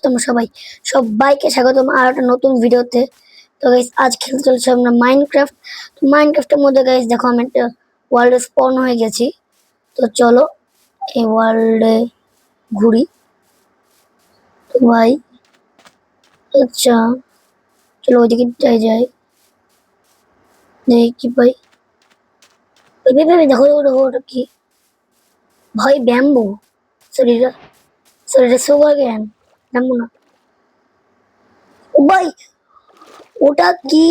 তোমরা সবাইকে স্বাগতম আর একটা নতুন ভিডিওতে। তো গাইস আজ খেলতে চলেছি আমরা মাইনক্রাফট। তো মাইনক্রাফটের মধ্যে গাইস দেখো আমি একটা ওয়ার্ল্ডে স্পন হয়ে গেছি। তো চলো এই ওয়ার্ল্ডে ঘুরি। তো ভাই আচ্ছা চলো ওইদিকে যাই দেখি কি ভাই। দেখো দেখো ওটা কি ভাই? ব্যাম্বু। শরীরে শরীরে সুগার জ্ঞান ব্যাম্বু না। ও ভাই ওটা কি?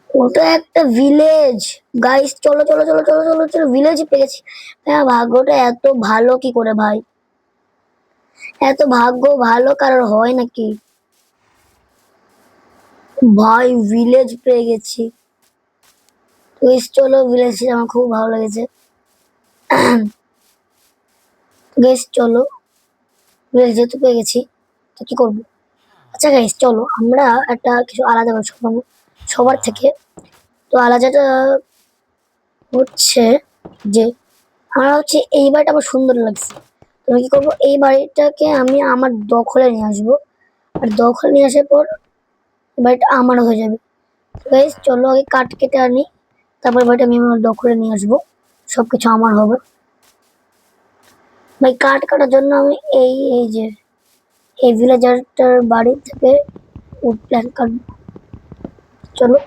ওটা একটা ভিলেজ। গাইস চলো চলো চলো চলো চলো চলো ভিলেজ পেয়ে গেছি। হ্যাঁ ভাগ্যটা এত ভালো কি করে ভাই? এত ভাগ্য ভালো কারোর হয় নাকি ভাই? ভিলেজ পেয়ে গেছি। গাইস চলো ভিলেজ, আমার খুব ভালো লেগেছে। গাইস চলো ভিলেজ যেহেতু পেয়ে গেছি তো কি করবো? আচ্ছা গাইস চলো আমরা একটা কিছু আলাদা কিছু করবো সবার থেকে। তো আলাদাটা হচ্ছে যে আমার হচ্ছে এই বাড়িটা আমার সুন্দর লাগছে। আমি কি করবো, এই বাড়িটাকে আমি আমার দখলে নিয়ে আসবো। আর দখলে নিয়ে আসার পর বাড়িটা আমার হয়ে যাবে। তো গাইস চলো আগে কাঠ কেটে আনি, তারপর বাড়িটা আমি আমার দখলে নিয়ে আসবো, সবকিছু আমার হবে। ভাই কাঠ কাটার জন্য আমি এই যে এই ভিলেজারটার বাড়ি থেকে উড প্ল্যাঙ্ক কাটবো। চলো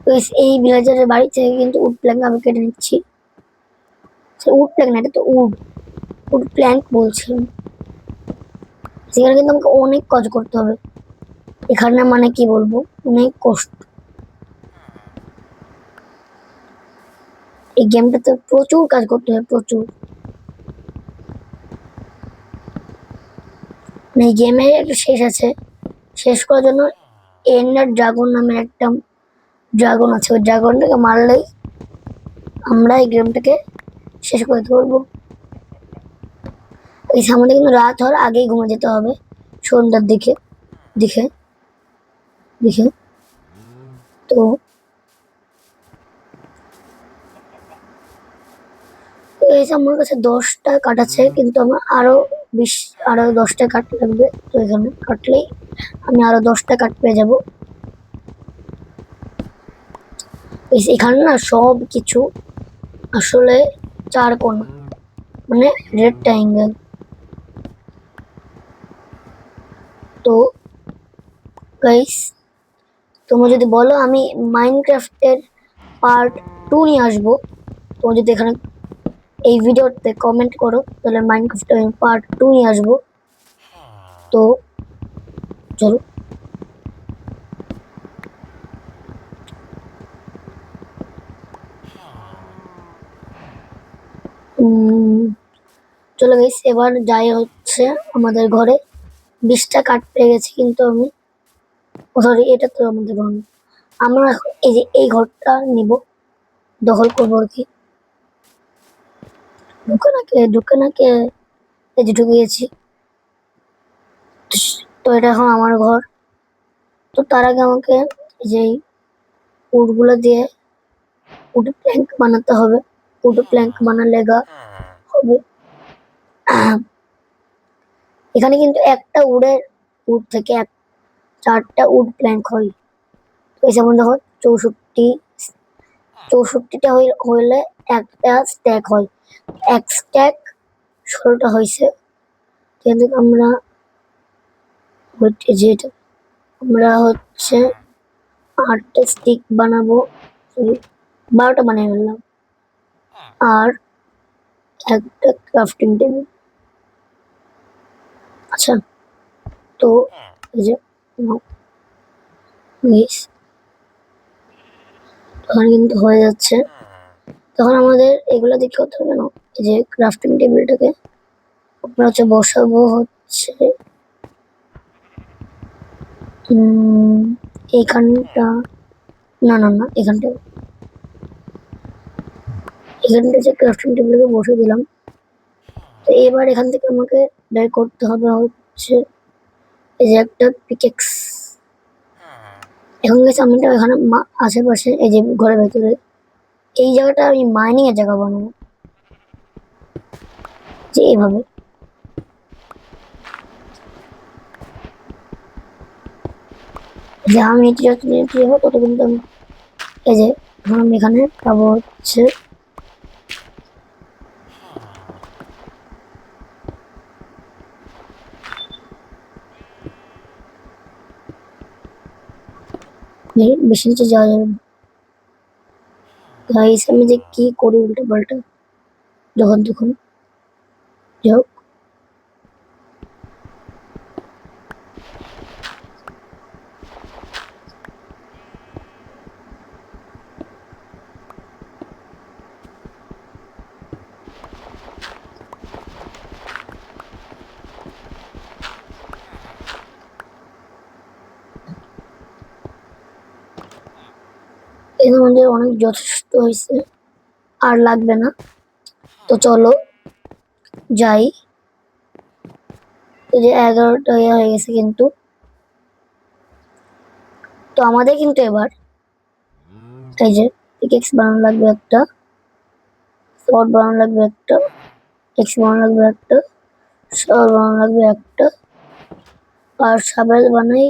গাইস এই ভিলেজারের বাড়ি থেকে কিন্তু উড প্ল্যাঙ্ক আমি কেটে নিচ্ছি। উড প্ল্যাঙ্ক না, এটা তো উড প্ল্যাঙ্ক বলছি। সেখানে কিন্তু আমাকে অনেক কাজ করতে হবে এখানে, মানে কি বলবো, অনেক কষ্ট। এই গেমটাতে প্রচুর কাজ করতে হয়, প্রচুর। মানে এই গেমের একটা শেষ আছে, শেষ করার জন্য এন্ডার ড্রাগন নামের একটা ড্রাগন আছে। ওই ড্রাগনটাকে মারলেই আমরা এই গেমটাকে শেষ করে দিতে পারবো। এই সামনে কিন্তু রাত হওয়ার আগেই ঘুমে যেতে হবে, সন্ধ্যার দিকে দিকে দিকে। তো এই যে আমার কাছে 10টা কাঠ আছে, কিন্তু আমার আরো 10টা কাঠ লাগবে। তো এখানে কাটলেই আমি আরো 10টা কাঠ পেয়ে যাবো। এখানে না সব কিছু আসলে 4 কোণা, মানে রেড ট্রায়াঙ্গেল। তো গাইস তোমরা যদি বলো আমি মাইনক্রাফটের পার্ট 2 নিয়ে আসবো, তোমরা যদি এখানে এই ভিডিওতে কমেন্ট করো তাহলে মাইনক্রাফটের আমি পার্ট 2 নিয়ে আসবো। তো চলো চলো গাইস এবার যাই হচ্ছে আমাদের ঘরে। 20টা কাঠ পেয়ে গেছি, কিন্তু আমি সরি এটা তো আমাদের ঘর না। আমরা এই যে এই ঘরটা নিব, দখল করবো আর কি। ঢুকে না কে? এই যে ঢুকে গেছি। তো এটা এখন আমার ঘর। তো তার আগে আমাকে এই যে উডগুলো দিয়ে উড প্ল্যাঙ্ক বানাতে হবে। উড প্ল্যাঙ্ক বানালে হবে। এখানে কিন্তু একটা উড থেকে 4টা উড প্ল্যাঙ্ক হয়। তো এই যেমন দেখো 64টা হইলে একটা স্ট্যাক হয়। এক স্ট্যাক 16টা হয়েছে। কিন্তু আমরা যেটা আমরা হচ্ছে 8টা স্টিক বানাবো, 12টা বানিয়ে ফেললাম। আর একটা ক্রাফটিং টেবিল। আচ্ছা তো এই যে তখন কিন্তু হয়ে যাচ্ছে। তখন আমাদের এগুলো দেখতে করতে হবে না, এই যে ক্রাফটিং টেবিলটাকে আমরা হচ্ছে বসাবো হচ্ছে এইখানটা। না না না এখানটা যে ক্রাফটিং টেবিলকে বসে দিলাম। তো এবার এখান থেকে আমাকে বের করতে হবে হচ্ছে এই যে একটা পিকেক্স। এখন গেছে আমি এখানে আশেপাশে এই যে ঘরের ভেতরে এই জায়গাটা আমি মাইনিং এর জায়গা বানাবো। যে এইভাবে যে আমি এটি যত নিতে যাবো তত কিন্তু আমি এই যে এখন আমি এখানে পাবো হচ্ছে বেশি নিচে যাওয়া যাবে না। গাইস আমি যে কি করি উল্টো পাল্টা যখন তখন যাই হোক। এটা আমাদের অনেক যথেষ্ট হয়েছে, আর লাগবে না। তো চলো যাই। এই যে 11টা হয়ে গেছে কিন্তু। তো আমাদের কিন্তু এবার এই যে পিকেক্স বানানো লাগবে একটা, শর্ট বানানো লাগবে একটা, এক্স বানানো লাগবে একটা, শর্ট বানানো লাগবে একটা, আর সাবেল বানাই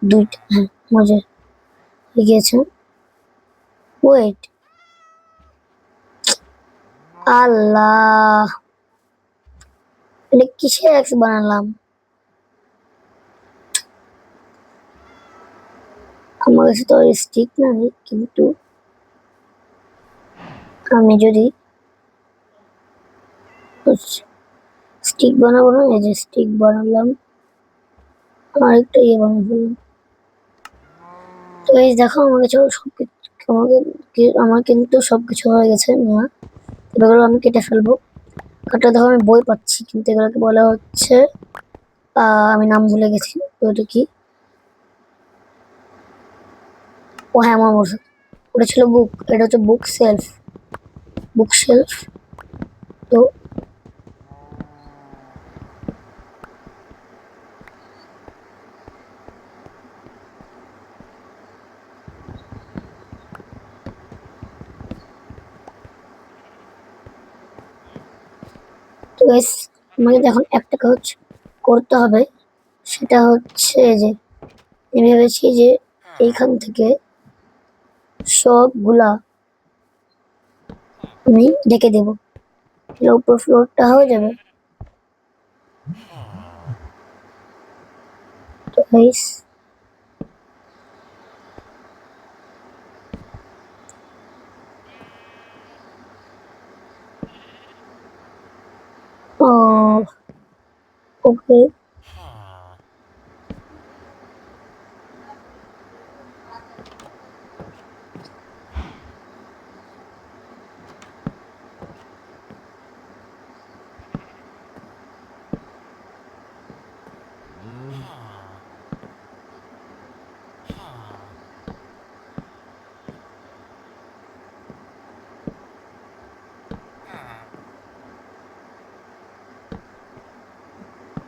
দুইটা। হ্যাঁ মজা হয়ে গিয়েছে। ওয়েট, আল্লাহ এটা কিসের এক্স বানালাম? আমার কাছে তো স্টিক নাই, কিন্তু আমি যদি স্টিক বানাবো না, এই যে স্টিক বানালাম, আর একটা ইয়ে বানিয়ে ফেললাম। তো এই দেখো আমার কাছে সবকিছু, আমার কিন্তু সবকিছু হয়ে গেছে নেওয়া। এগুলো আমি কেটে ফেলবো। কাটা দেখো আমি বই পাচ্ছি, কিন্তু এগুলোকে বলা হচ্ছে আমি নাম ভুলে গেছি। তো এটা কি? ও হ্যাঁ আমার বসে, ওটা ছিল বুক, এটা হচ্ছে বুক সেলফ, বুক শেলফ। তো তো গাইস আমাকে এখন একটা কাজ করতে হবে, সেটা হচ্ছে যে আমি ভেবেছি যে এইখান থেকে সবগুলা আমি ঢেকে দেবো, উপর ফ্লোরটা হয়ে যাবে। তো গাইস ওকে,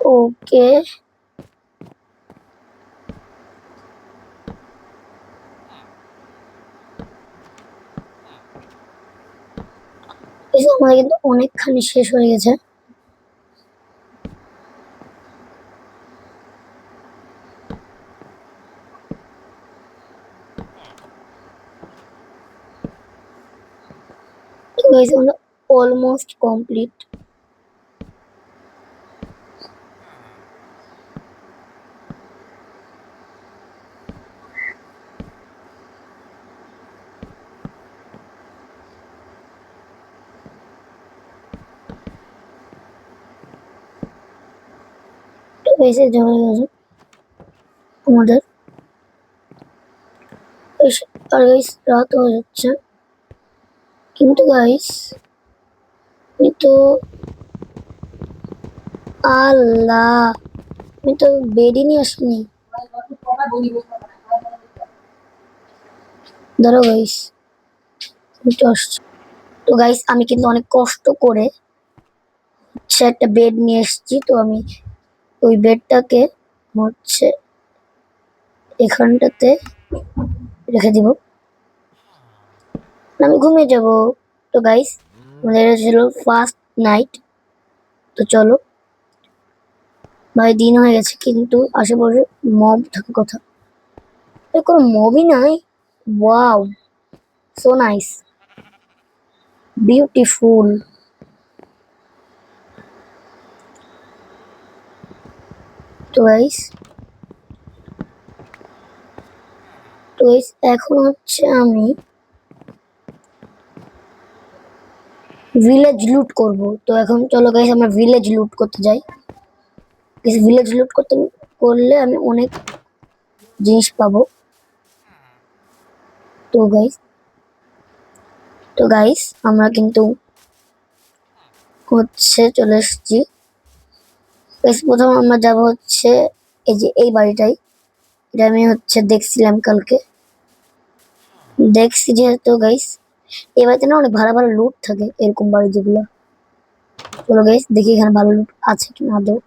ওকে। আমাদের কিন্তু অনেকখানি শেষ হয়ে গেছে। তো গাইস আমরা অলমোস্ট কমপ্লিট। তো গাইস হয়ে গেছে আমাদের। আর গাইস রাত হয়ে যাচ্ছে, কিন্তু গাইস আমি তো, আল্লাহ আমি তো বেডই নিয়ে আসিনি। ধরো গাইস আমি তো আসছি। তো গাইস আমি কিন্তু অনেক কষ্ট করে হচ্ছে একটা বেড নিয়ে এসেছি। তো আমি ওই বেডটাকে হচ্ছে এখানটাতে রেখে দিব, আমি ঘুমিয়ে যাব। তো গাইস আমাদের ছিল ফার্স্ট নাইট। তো চলো ভাই, দিন হয়ে গেছে কিন্তু আশেপাশে মব থাকে কথা, কোনো মবই নাই। Wow, so nice, beautiful. তো গাইস, এখন হচ্ছে আমি ভিলেজ লুট করব। তো এখন চলো গাইস আমরা ভিলেজ লুট করতে যাই। ভিলেজ লুট করলে আমি অনেক জিনিস পাবো। তো গাইস আমরা কিন্তু হচ্ছে চলে এসেছি। প্রথম আমরা যাব হচ্ছে এই যে এই বাড়িটাই, এটা আমি হচ্ছে দেখছিলাম কালকে, দেখছি যেহেতু গাইস এই বাড়িতে না অনেক ভালো ভালো লুট থাকে, এরকম বাড়ি যেগুলো। চলো গাইস দেখি এখানে ভালো লুট আছে কিনা আদৌ।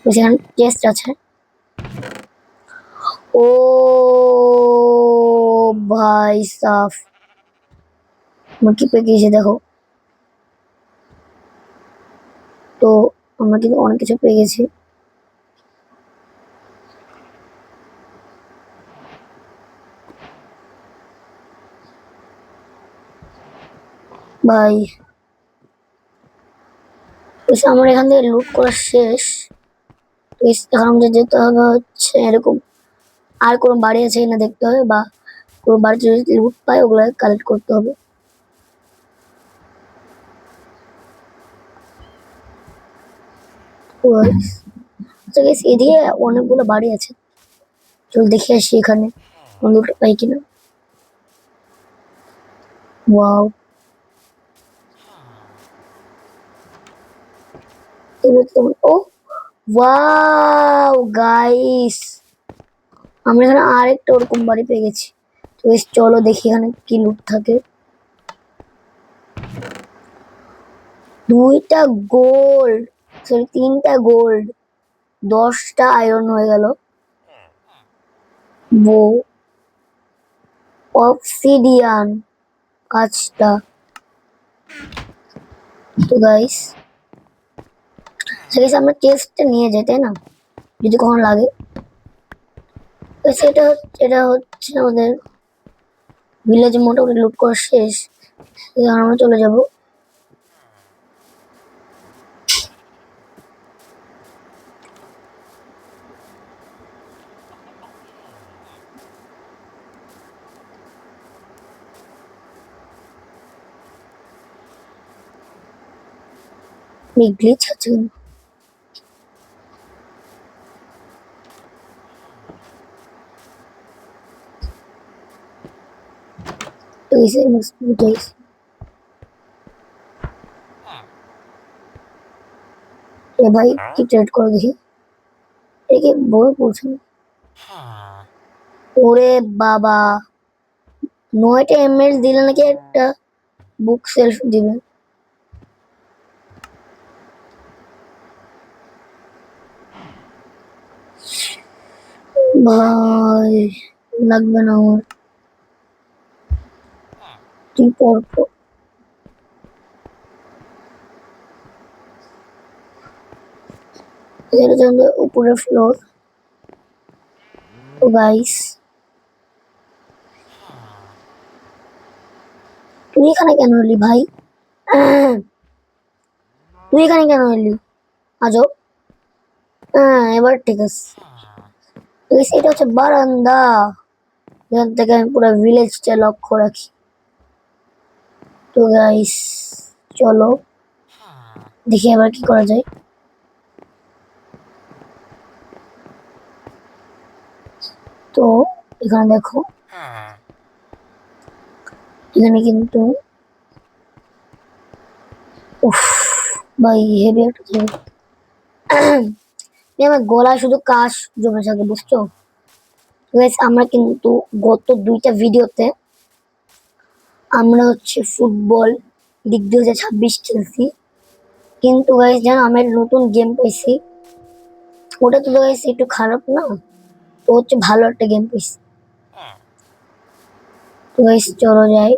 তো সেখানে চেস্ট আছে। ও ভাই সাফ, আমার কি পেয়ে গিয়েছে দেখো। তো আমরা কিন্তু অনেক কিছু পেয়ে গেছি। ভাই আমার এখান থেকে লুট করা শেষ। তো এখন আমাদের যেতে হবে হচ্ছে এরকম আর কোনো বাড়ি আছে কিনা দেখতে হবে, বা কোনো বাড়িতে যদি লুট পায় ওগুলো কালেক্ট করতে হবে। আচ্ছা গাইস, এদিকে অনেকগুলো বাড়ি আছে, চল দেখে আসি এখানে লুট পাই কিনা। ওয়াও, ও ওয়াও গাইস, আমরা এখানে আরেকটা ওরকম বাড়ি পেয়ে গেছি। তো চলো দেখি এখানে কি লুট থাকে। 2টা গোল্ড, সরি 3টা গোল্ড, 10টা আয়রন হয়ে গেল। বো, অবসিডিয়ান, 5টা। তো গাইস আমরা টেস্টটা নিয়ে যাই তাই না, যদি কখন লাগে। তো এটা হচ্ছে আমাদের ভিলেজে মোটামুটি লুট করা শেষ। এবার আমরা চলে যাব গ্লিচ আছে। তো इसे मस्त गाइस, এ ভাই কি ট্রেড করে দেখি, একে বই পড়ছে না। ওরে বাবা, 9টা এমএল দিলে নাকি একটা বুক সেলফ দিবে। ভাই লাগবে না আমার, তুই পর পর। এটা হচ্ছে উপরের ফ্লোর। তো গাইস তুই এখানে কেন এলি ভাই? তুই এখানে কেন এলি আজব? হ্যাঁ এবার ঠিক আছে। তো guys, এটা হচ্ছে বারান্দা, এখান থেকে আমি পুরো ভিলেজটা লক্ষ্য রাখি। তো গাইস চলো দেখি আবার কি করা যায়। তো এখানে দেখো, এখানে কিন্তু উফ ভাই হেভি একটা জায়গা। আমার গলায় শুধু কাশ জমে থাকে বুঝছো। গাইস আমরা কিন্তু গত 2টা ভিডিওতে আমরা হচ্ছে ফুটবল লিগ 2026 খেলছি, কিন্তু গাইস জানো আমি একটা নতুন গেম পাইছি। ওটা তো গাইস একটু খারাপ না, তো হচ্ছে ভালো একটা গেম পাইছি। তো গাইস চলো যাই।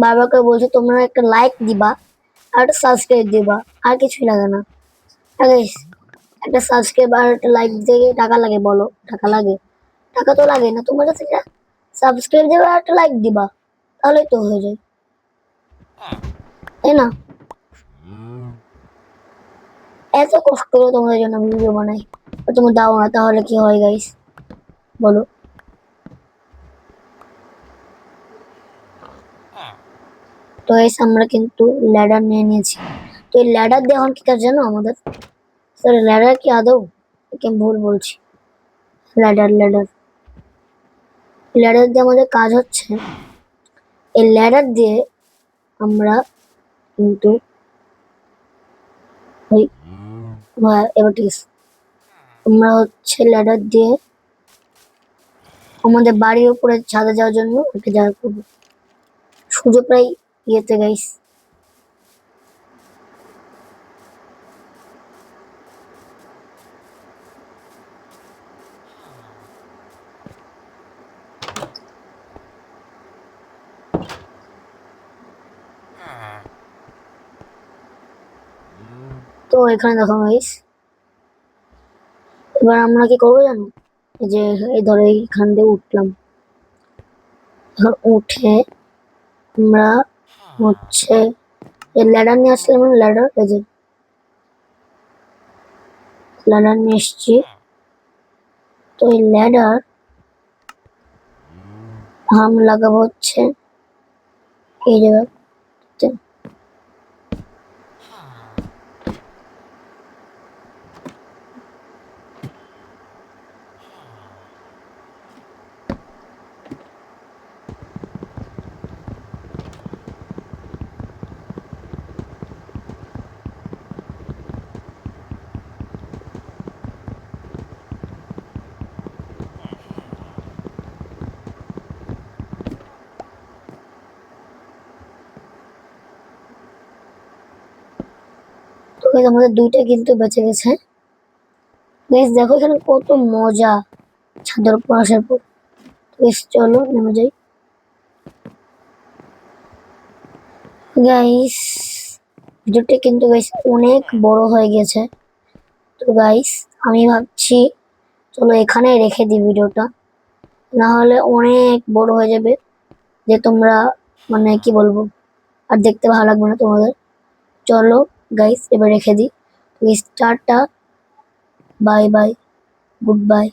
বারবার করে বলছি তোমরা একটা লাইক দিবা আর একটা সাবস্ক্রাইব দিবা, আর কিছুই লাগে না। গাইস একটা সাবস্ক্রাইব আর একটা লাইক দিতে টাকা লাগে বলো? টাকা লাগে? টাকা তো লাগে না, তোমার কাছে সাবস্ক্রাইব দেবে আর একটা লাইক দিবা, তাহলেই তো হয়ে যায়, তাই না? এত কষ্ট করে তোমাদের জন্য ভিডিও বানাই, আর তুমি দাও না, তাহলে কি হয় গাইস বলো? তো গাইস আমরা কিন্তু ল্যাডার নিয়ে নিয়েছি। তো এই ল্যাডার দিয়ে এখন কি কাজ জানো আমাদের? স্যার ল্যাডার কি আদৌ? কি আমি ভুল বলছি? ল্যাডার ল্যাডার ল্যাডার দিয়ে আমাদের কাজ হচ্ছে, এই ল্যাডার দিয়ে আমরা কিন্তু ওই এবার ঠিক আছে, আমরা হচ্ছে ল্যাডার দিয়ে আমাদের বাড়ির উপরে ছাদে যাওয়ার জন্য একটা জায়গা করবো, সূর্য প্রায় ইয়েতে গাইস। তো এখানে দেখো গাইস, এবার আমরা কি করবো জানো? এই যে এই ধরো এইখান দিয়ে উঠলাম, এখন উঠে আমরা হচ্ছে এই ল্যাডার নিয়ে আসলাম, ল্যাডার এই যে ল্যাডার নিয়ে এসছি। তো এই ল্যাডার আমরা লাগাবো হচ্ছে এই জায়গাতে। তো guys, আমাদের দুইটা কিন্তু বেঁচে গেছে। গাইস দেখো এখানে কত মজা ছাদের উপর আসার পর। গাইস চলো নেমে যাই। গাইস ভিডিওটা কিন্তু গাইস অনেক বড় হয়ে গেছে। তো গাইস আমি ভাবছি চলো এখানে রেখে দিই ভিডিওটা, না হলে অনেক বড় হয়ে যাবে, যে তোমরা মানে কি বলবো, আর দেখতে ভালো লাগবে না তোমাদের। চলো গাইস এবার রেখে দিই। Tata, bye bye, good bye.